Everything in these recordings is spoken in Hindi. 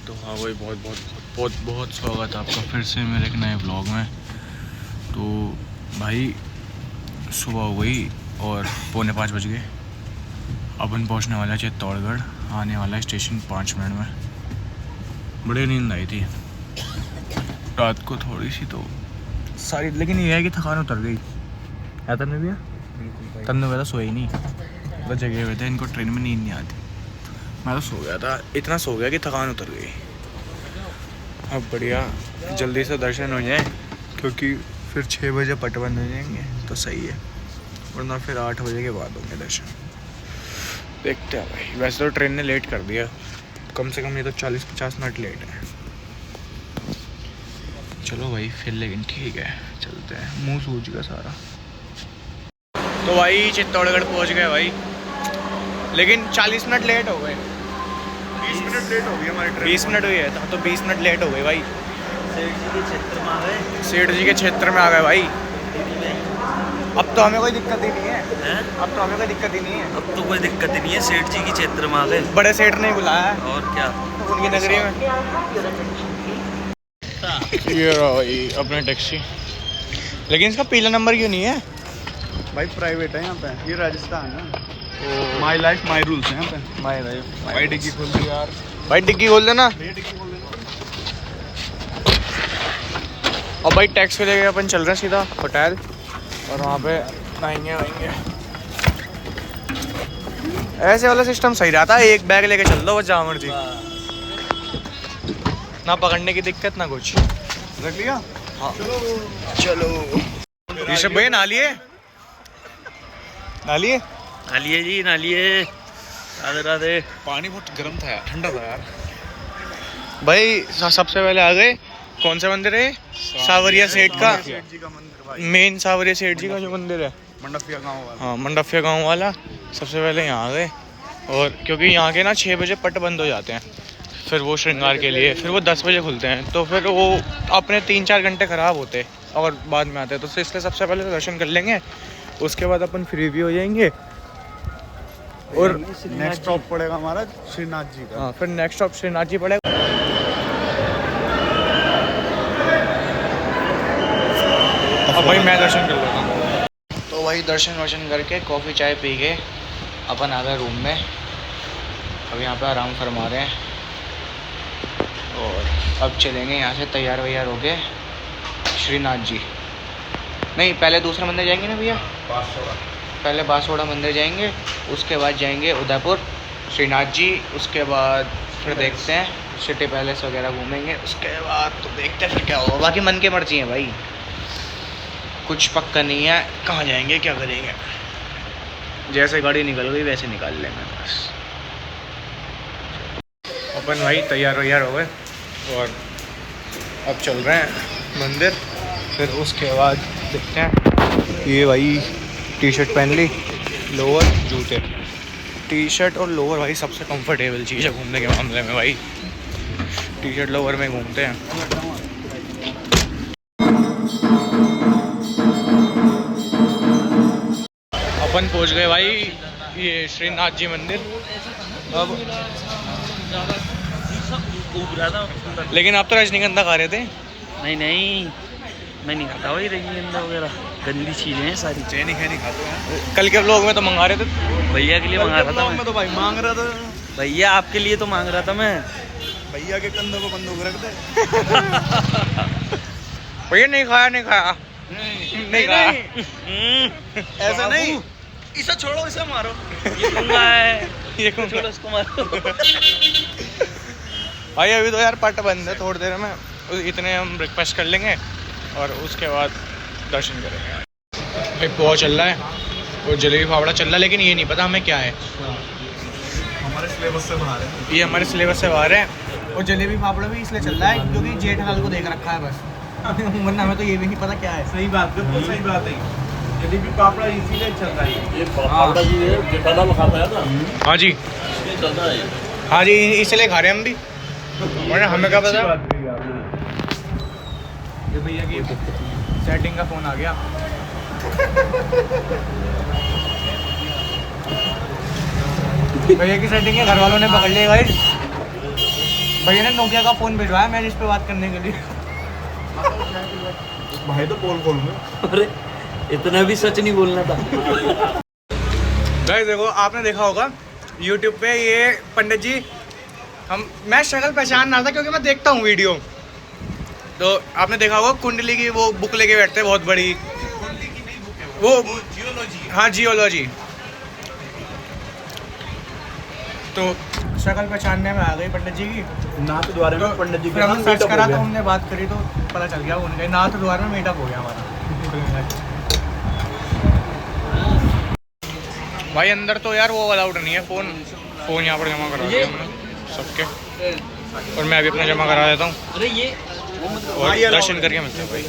तो हाँ भाई बहुत बहुत बहुत बहुत स्वागत है आपका फिर से मेरे एक नए ब्लॉग में। तो भाई सुबह हो गई और 4:45 बज गए। अपन पहुंचने वाला है चित्तौड़गढ़, आने वाला है स्टेशन 5 मिनट में। बड़ी नींद आई थी रात को थोड़ी सी तो सारी, लेकिन ये है कि थकान उतर गई। ऐसा नहीं भैया, तब ने तो सोए ही नहीं, तो जगे हुए थे। इनको ट्रेन में नींद नहीं आती, मैं तो सो गया था, इतना सो गया कि थकान उतर गई। अब बढ़िया जल्दी से दर्शन हो जाए क्योंकि फिर 6 बजे पट बंद हो जाएंगे तो सही है, वरना फिर 8 बजे के बाद होंगे दर्शन। देखते हैं भाई। वैसे तो ट्रेन ने लेट कर दिया, कम से कम ये तो 40-50 मिनट लेट है। चलो भाई फिर, लेकिन ठीक है चलते हैं। मुंह सूज गया सारा। तो भाई चित्तौड़गढ़ पहुंच गए भाई, लेकिन 40 मिनट लेट हो गए। 20 मिनट लेट हो गई हमारी ट्रेन। 20 मिनट हुई है तो 20 मिनट लेट हो गए भाई। सेठ जी के क्षेत्र में आ गए। सेठ जी के क्षेत्र में आ गए भाई। अब तो हमें कोई दिक्कत ही नहीं है, अब तो हमें कोई दिक्कत ही नहीं है। अब तो कोई दिक्कत ही नहीं है, सेठ जी के क्षेत्र में आ गए। बड़े सेठ ने बुलाया है और क्या, उनकी नगरी में। ये रहा भाई अपने टैक्सी, लेकिन इसका पीला नंबर क्यों नहीं है भाई? प्राइवेट है यहाँ पे, ये राजस्थान है। माई लाइफ माई रूल्स है यहाँ पे। भाई डिग्गी खोल दी यार। भाई डिग्गी खोल देना। डिग्गी खोल देना। और भाई टैक्सी लेके अपन चल रहे हैं सीधा होटल, और वहाँ पे नहाएंगे वाएंगे। ऐसे वाला सिस्टम सही रहता है, एक बैग लेके चल दो बस जहाँ मर्जी, ना पकड़ने की दिक्कत ना कुछ। रख लिया? हाँ चलो। ऋषभ भैया नहा लिए? नहा लिए? नालिए जी नालिए। राधे राधे। पानी बहुत गर्म था यार, ठंडा था यार। भाई सबसे पहले आ गए, कौन सा मंदिर है? सावरिया सेठ का, सेठ जी का मंदिर भाई। मेन सावरिया सेठ जी का जो मंदिर है, मंडफिया गांव वाला। हाँ मंडफिया गांव वाला। सबसे पहले यहाँ आ गए, और क्योंकि यहाँ के ना 6 बजे पट बंद हो जाते हैं, फिर वो श्रृंगार के लिए, फिर वो 10 बजे खुलते हैं, तो फिर वो अपने 3-4 घंटे ख़राब होते और बाद में आते हैं। तो इसलिए सबसे पहले दर्शन कर लेंगे, उसके बाद अपन फ्री भी हो जाएंगे। और नेक्स्ट स्टॉप पड़ेगा हमारा श्रीनाथ जी का। हाँ फिर नेक्स्ट स्टॉप श्रीनाथ जी पड़ेगा। अब भाई मैं दर्शन कर लेता हूँ। तो वही दर्शन वर्शन करके कॉफ़ी चाय पी के अपन आ गए रूम में। अब यहाँ पे आराम फरमा रहे हैं, और अब चलेंगे यहाँ से तैयार वैयार हो के श्रीनाथ जी। नहीं, पहले दूसरा मंदिर जाएंगे ना भैया, पहले बासोड़ा मंदिर जाएंगे, उसके बाद जाएंगे उदयपुर श्रीनाथ जी, उसके बाद फिर देखते हैं सिटी पैलेस वगैरह घूमेंगे। उसके बाद तो देखते हैं फिर क्या होगा, बाकी मन की मर्जी है भाई, कुछ पक्का नहीं है कहाँ जाएंगे क्या करेंगे। जैसे गाड़ी निकल गई वैसे निकाल लेंगे बस। अपन भाई तैयार वैयार हो गए और अब चल रहे हैं मंदिर। फिर उसके बाद देखते हैं। ये भाई टी शर्ट पहन ली, लोअर जूते। टी शर्ट और लोअर भाई सबसे कंफर्टेबल चीज़ है घूमने के मामले में भाई, टी शर्ट लोअर में घूमते हैं। अपन पहुंच गए भाई ये श्रीनाथ जी मंदिर। अब लेकिन आप तो रजनीगंधा खा रहे थे। नहीं नहीं, मैं नहीं खाता भाई रजनीगंधा वगैरह, गंदी चीजें हैं सारी। चैनी खैनी खाते हैं। कल के व्लॉग में तो मंगा रहे थे। भैया के लिए मंगा रहा था मैं। तो भाई मांग रहा था भैया आपके लिए तो मांग रहा था मैं। भैया के कंधों को बंदूक रख दे। भैया नहीं खाया, नहीं खाया, नहीं खाया। ऐसा नहीं, इसे छोड़ो, इसे मारो। ये गुंगा है, ये छोड़ो इसको मारो। भाई अभी तो यार पट बंद है, थोड़ी देर में इतने हम ब्रेकफास्ट कर लेंगे और उसके बाद दर्शन करेंगे। भाई पोहा चल रहा है और जलेबी फावड़ा चल रहा है, लेकिन ये नहीं पता हमें क्या है। हमारे सिलेबस से बाहर है ये, हमारे सिलेबस से बाहर है। और जलेबी फाफड़ा भी इसलिए चल रहा है क्योंकि जेठालाल को देख रखा है बस, वरना हमें तो ये भी नहीं पता क्या है। सही बात, बिल्कुल सही बात है। जलेबी पापड़ा इसीलिए चल रहा है। ये पापड़ा जी जेठालाल खाता है ना। हाँ जी, ये चल रहा है। हाँ जी, इसलिए खा रहे हैं हम भी, वरना हमें क्या पता। ये भैया की सेटिंग का फ़ोन आ गया। भैया की सेटिंग है, घर वालों ने पकड़ लिया गाइस। भैया ने नोकिया का फोन भिजवाया मैं इस पे बात करने के लिए। भाई तो पोल खोल में। अरे इतना भी सच नहीं बोलना था। गाइस देखो आपने देखा होगा YouTube पे ये पंडित जी मैं शक्ल पहचान रहा था क्योंकि मैं देखता हूँ वीडियो। तो आपने देखा होगा कुंडली की वो बुक लेके बैठते हैं बहुत बड़ी। वो जियोलॉजी। हाँ जियोलॉजी। तो शक्ल पहचानने में आ गई पंडित जी की। नाथ द्वारे में पंडित जी फिर हमने सर्च करा तो हमने बात करी तो पता चल गया उनके नाथ द्वारा में मीटअप हो गया हमारा। भाई अंदर तो यार वो अलाउड नहीं है फ़ोन यहाँ पर जमा करा दिया हमने सबके। और मैं अभी अपना जमा करा देता हूँ। अरे ये और दर्शन करके मिलते हैं भाई।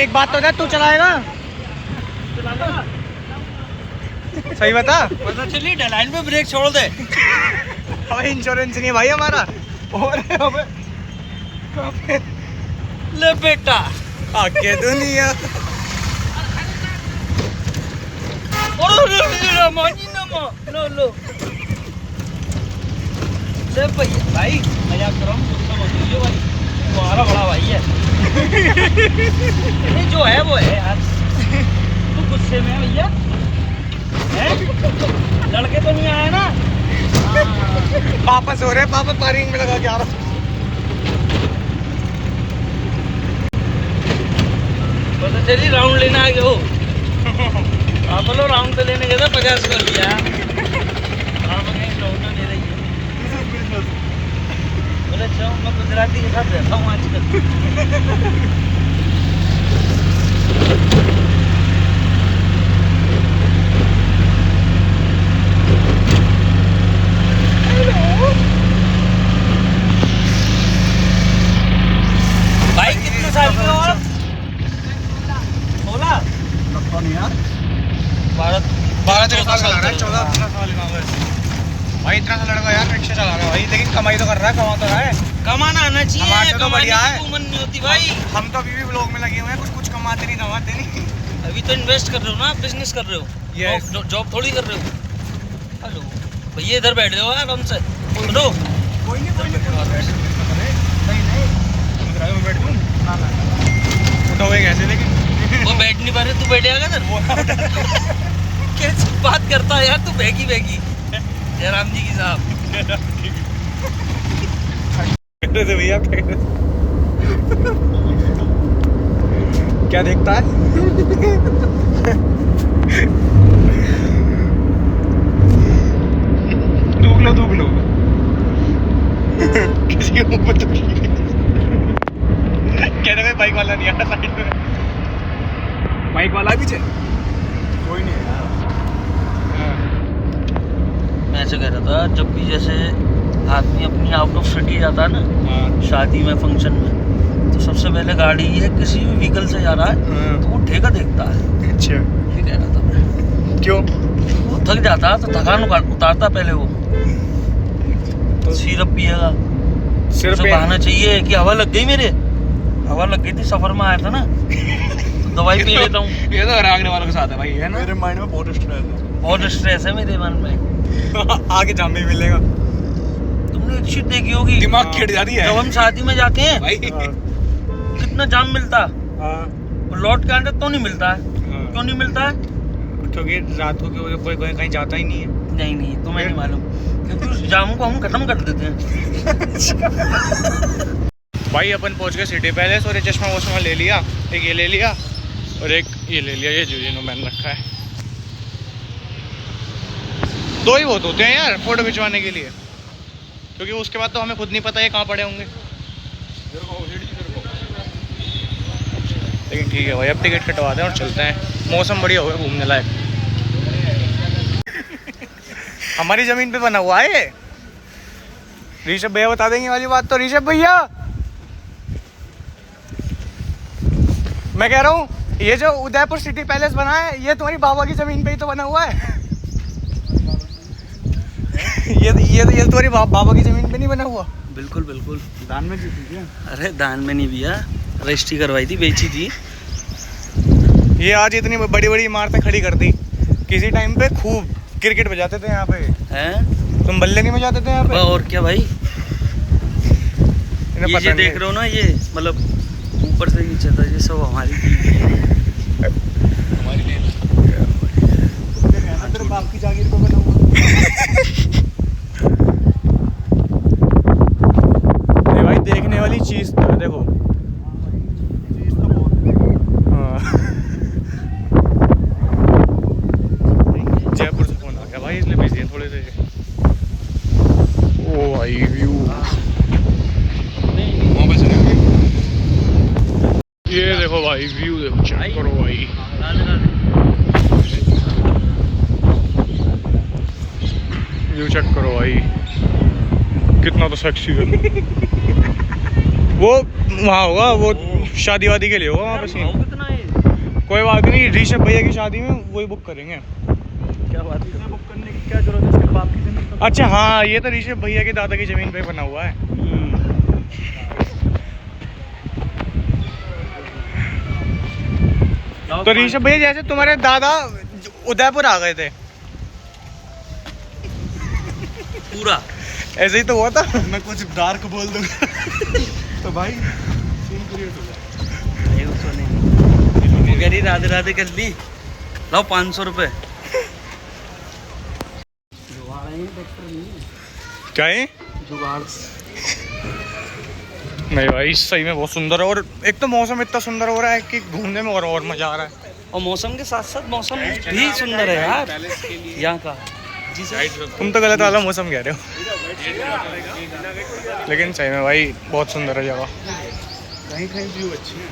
एक बात तो तू चलाएगा सही बता। पता चली ढलान पे ब्रेक छोड़ दे। भाई इंश्योरेंस नहीं है भाई हमारा। और ले बेटा आगे दुनिया। लो लो ले भैया भाई मजाक करो गुस्सा मत कीजिए भाई तुम्हारा बड़ा भाई है। ये जो है वो है यार। तू गुस्से में है भैया लड़के तो नहीं आए ना। वापस हो रहे पापा पार्किंग में लगा के आ रहा। पता चली राउंड लेने आ गए हो। आप बोलो राउंड पे लेने गए थे 50 कर लिया। बोले अच्छा मैं गुजराती के साथ रहता हूँ आजकल। भाई कितने साल के हो आप? 16? भारत 12-13 साल लग रहा है। 14-15 साल का होगा भाई। इतना सा लड़का यार रिक्शा चला रहा है भाई। लेकिन कमाई तो कर रहा है कमा तो रहा है। कमाना आना चाहिए। कमाते तो बढ़िया है। उम्र नहीं होती भाई। हम तो अभी भी ब्लॉग में लगे हुए हैं। कुछ कमाते नहीं धमाते नहीं। अभी तो इन्वेस्ट कर रहे हो ना बिजनेस कर रहे हो। Yes. जॉब थोड़ी कर रहे हो। हेलो भैया इधर बैठ जाओ आराम से। लो कोई नहीं बैठ दूँ उठोगे कैसे लेकिन। वो बैठ नहीं पा रहे तू बैठेगा इधर। कैसी बात करता है यार तू बैगी जयराम जी की साहब। भैया क्या देखता है। दूब लो किसी के मुंह पे कहने का बाइक वाला नहीं आता साइड में। बाइक वाला पीछे कोई नहीं है यार। मैं ऐसे कह रहा था जब भी जैसे आदमी अपनी आउट ऑफ सिटी जाता है ना शादी में फंक्शन में तो सबसे पहले गाड़ी है किसी भी व्हीकल से जा रहा है तो वो ठेका देखता है। अच्छा ये कह रहा था मैं। क्यों? वो थक जाता है तो थकान उतारता पहले वो तो सिरप पिएगा। सिर्फ उसे बहाना चाहिए कि हवा लग गई मेरे। हवा लग गई थी सफर में आया था ना तो दवाई पी लेता हूँ। ये तो रागने वालों के साथ है भाई है ना। मेरे माइंड में बहुत स्ट्रेस है मेरे मन में। आगे जाम भी मिलेगा। तुमने एक चीज देखी होगी दिमाग खिड़ जाती है जब हम शादी में जाते हैं भाई। कितना जाम मिलता है और लौट के आते तो नहीं मिलता है। क्यों नहीं मिलता है? क्योंकि रात को कोई कहीं जाता ही नहीं है। नहीं तुम्हें नहीं मालूम क्योंकि उस जाम को हम खत्म कर देते हैं। भाई अपन पहुंच गए सिटी पैलेस और ये चश्मा वश्मा ले लिया। एक ये ले लिया और एक ये ले लिया। ये जो मैंने रखा है। 2 ही बहुत होते हैं यार फोटो खिंचवाने के लिए क्योंकि उसके बाद तो हमें खुद नहीं पता ये कहाँ पड़े होंगे। लेकिन ठीक है भाई अब टिकट कटवा दें और चलते हैं। मौसम बढ़िया हो गया घूमने लायक। हमारी ज़मीन पे बना हुआ है। ऋषभ भैया बता देंगे वाली बात तो। ऋषभ भैया मैं कह रहा हूँ ये जो उदयपुर सिटी पैलेस बना है ये तुम्हारी बाबा की ज़मीन पे ही तो बना हुआ है। ये तुम्हारी बाबा की ज़मीन पे नहीं बना हुआ। बिल्कुल दान में जीती क्या? अरे दान में नहीं भैया रजिस्ट्री करवाई थी बेची थी। ये आज इतनी बड़ी बड़ी इमारतें खड़ी कर दी किसी टाइम पे खूब क्रिकेट बजाते थे यहाँ पे हैं। तुम बल्ले नहीं बजाते थे यहाँ पे? और क्या भाई, इन्हें ये पता नहीं देख है। रहे हो ना, ये मतलब ऊपर से नीचे था, ये सब हमारी तेरे बाप की जागीर को बना हुआ। नहीं भाई, देखने वाली चीज तो है, देखो। चीज तो बहुत है। हाँ। जयपुर से फोन आ गया भाई, इसलिए बिजी है थोड़े से। ओ भाई व्यू, ये देखो भाई व्यू, देखो चेक करो भाई। व्यू चेक करो भाई, कितना तो सेक्सी है। वो वहाँ होगा, वो शादी वादी के लिए होगा वहाँ पे सीन। कितना है? कोई बात नहीं, ऋषभ भैया की शादी में वही बुक करेंगे। क्या बात है? बुक करने की क्या जरूरत है, उसके बाप की जमीन तो। अच्छा हाँ, ये तो ऋषभ भैया के दादा की जमीन पे बना हुआ है। तो ऋषभ भैया जैसे तुम्हारे दादा उदयपुर आ गए थे, पूरा ऐसे ही तो हुआ था। मैं कुछ डार्क बोल दूंगा तो भाई सीन क्रिएट हो जाए। वो कह रही राधे राधे कर ली, लाओ 500 रुपये। क्या है? जुगाड़। नहीं भाई, सही में बहुत सुंदर है। और एक तो मौसम इतना सुंदर हो रहा है कि घूमने में और मजा आ रहा है। और मौसम के साथ साथ मौसम भी सुंदर है यार यहाँ का। जी सर। तुम तो गलत वाला मौसम कह रहे हो, लेकिन सही में भाई बहुत सुंदर है जगह। कहीं कहीं व्यू अच्छी है।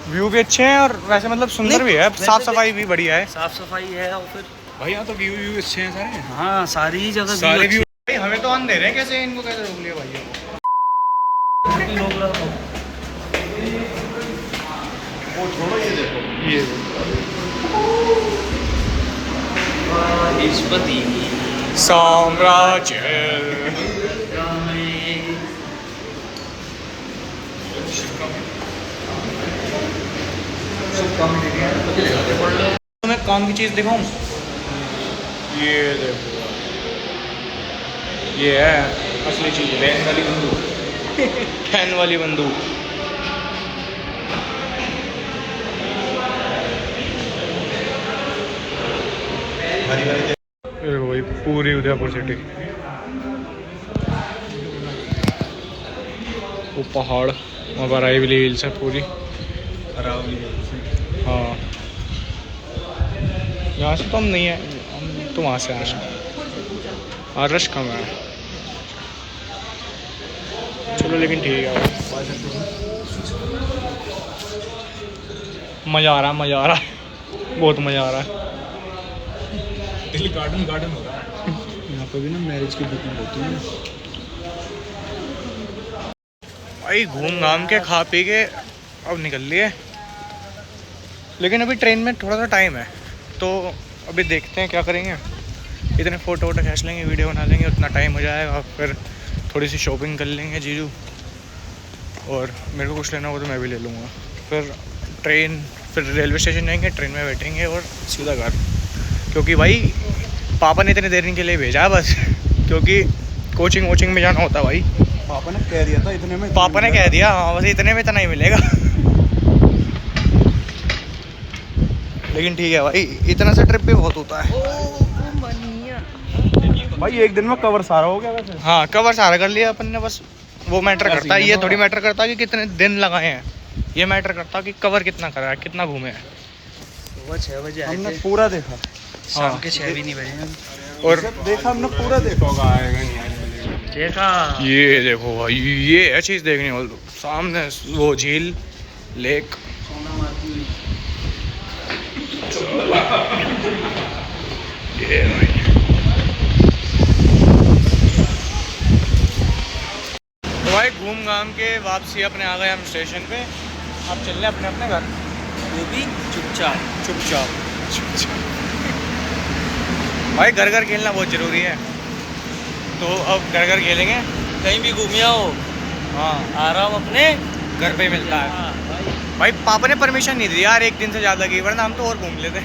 व्यू भी अच्छे हैं और वैसे मतलब सुंदर भी है, साफ सफाई भी बढ़िया है साफ सफाई है। और फिर भाई यहाँ तो व्यू अच्छे हैं सारे। हाँ, सारी जगह सारे view व्यू। हमें तो ऑन दे रहे हैं, कैसे इनको कैसे रोक लिया भाई? अच्छे लोग रहो। वो छोड़ो, ये देखो। ये बृहस्पति साम्राज्य। तुम्हें काम की चीज दिखाऊं? ये देखो, ये है असली चीज, फैन वाली बंदूक। फैन वाली बंदूक। देखो भाई, पूरी उदयपुर सिटी, वो पहाड़, वहाँ पर अरावली हिल्स है पूरी। हाँ, यहाँ से तो हम नहीं है, हम तो वहाँ से आए हैं। हाँ, रश कम है। चलो लेकिन ठीक है, मज़ा आ रहा है, मज़ा आ रहा है, बहुत मज़ा आ रहा है। दिल्ली गार्डन गार्डन हो रहा है। यहाँ पे भी ना मैरिज की बुकिंग होती है। भाई घूम घाम के खा पी के अब निकल लिए, लेकिन अभी ट्रेन में थोड़ा सा टाइम है, तो अभी देखते हैं क्या करेंगे। इतने फ़ोटो वोटो खींच लेंगे, वीडियो बना लेंगे, उतना टाइम हो जाएगा। फिर थोड़ी सी शॉपिंग कर लेंगे जीजू, और मेरे को कुछ लेना होगा तो मैं भी ले लूँगा। फिर रेलवे स्टेशन जाएंगे, ट्रेन में बैठेंगे और सीधा घर। क्योंकि भाई पापा ने इतने देर के लिए भेजा है बस, क्योंकि कोचिंग वोचिंग में जाना होता है भाई। पापा ने कह दिया था इतने में। पापा ने कह दिया हाँ, बस इतने में इतना ही मिलेगा। लेकिन ठीक है भाई, इतना सा ट्रिप भी बहुत होता है। भाई एक दिन में कवर सारा हो गया वैसे। हाँ, कवर सारा कर लिया अपन ने, बस वो मैटर करता है। ये थोड़ी मैटर करता है कि कितने दिन लगाए हैं, ये मैटर करता है कि कवर कितना करा है, कितना घूमे हैं। सुबह 6 बजे आए हमने थे, पूरा देखा। शाम के 6 भी नहीं बजे हैं। और देखा हमने पूरा देखा होगा। आएगा नहीं देखा। ये देखो भाई, ये है चीज़ देखने वाली। सामने वो झील, लेक। सोना मारती हुई। ये भाई, तो भाई घूम घाम के वापसी अपने आ गए हम स्टेशन पे। अब चल रहे अपने अपने घर, वो भी चुपचाप। चुपचाप। भाई घर घर खेलना बहुत ज़रूरी है, तो अब घर घर खेलेंगे। कहीं भी घूम आओ, हाँ, आराम अपने घर पे ही मिलता है। हाँ, भाई पापा ने परमिशन नहीं दी यार एक दिन से ज़्यादा की, वरना हम तो और घूम लेते।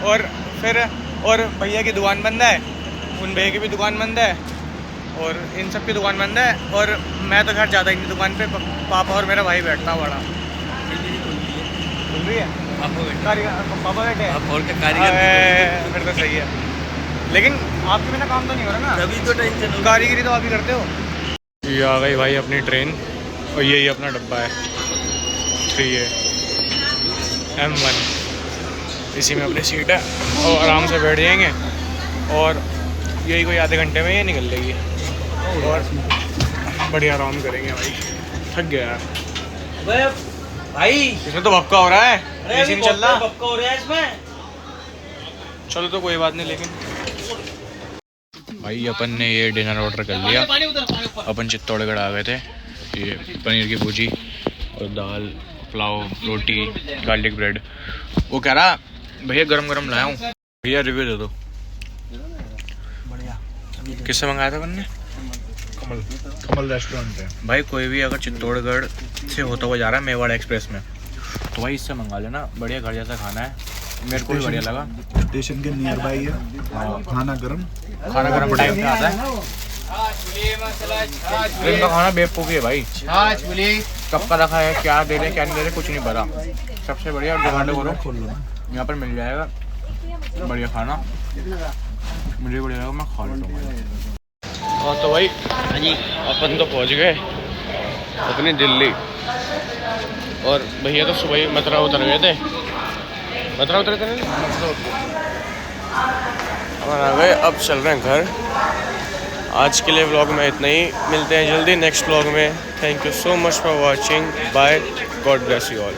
और फिर और भैया की दुकान बंद है, उन भैया की भी दुकान बंद है, और इन सब की दुकान बंद है। और मैं तो घर जाता ही नहीं दुकान पे, पापा और मेरा भाई बैठता बड़ा। खुल रही है? पापा बैठे हैं? और क्या कारीगर? फिर तो सही है, लेकिन आपके बिना काम तो नहीं हो रहा ना, तभी तो टेंशन। कारीगरी तो आप ही करते हो। ये आ गई भाई अपनी ट्रेन, और यही अपना डब्बा है 3A M1। इसी में अपनी सीट है, और आराम से बैठ जाएंगे, और यही कोई आधे घंटे में ये निकल लेगी, और बढ़िया आराम करेंगे भाई। थक गया यार भाई, इसमें तो भक्का हो रहा है, ऐसे नहीं चल रहा। भक्का हो रहा है इसमें। चलो तो कोई बात नहीं, लेकिन भाई अपन ने ये डिनर ऑर्डर कर लिया। अपन चित्तौड़गढ़ आ गए थे। ये पनीर की भुजी और दाल, पुलाव, रोटी, गार्लिक ब्रेड। वो कह रहा भैया गरम गरम लाया हूँ। भैया रिव्यू दे दो। बढ़िया। किससे मंगाया था अपन ने? कमल रेस्टोरेंट है भाई कोई भी अगर चित्तौड़गढ़ से होता हुआ जा रहा है मेवाड़ एक्सप्रेस में, तो भाई इससे मंगा लेना। बढ़िया घर जैसा खाना है, मेरे को भी बढ़िया लगा। स्टेशन के नियर बाई है। खाना गरम टाइम पे आता है। इनका खाना बेवकूफ़ी है भाई, कब का रखा है, क्या दे रहे क्या नहीं दे रहे कुछ नहीं पता। सबसे बढ़िया जोमेटो करो, खोल लो ना। यहाँ पर मिल जाएगा बढ़िया खाना, मुझे बढ़िया लगा, मैं खा लेता हूँ। और तो भाई अपन तो पहुँच गए अपनी दिल्ली, और भैया तो सुबह ही मथुरा उतर गए थे। मथुरा उतर गए अपन आ गए, अब चल रहे हैं घर। आज के लिए व्लॉग में इतना ही, मिलते हैं जल्दी नेक्स्ट व्लॉग में। Thank you so much for watching, bye, God bless you all.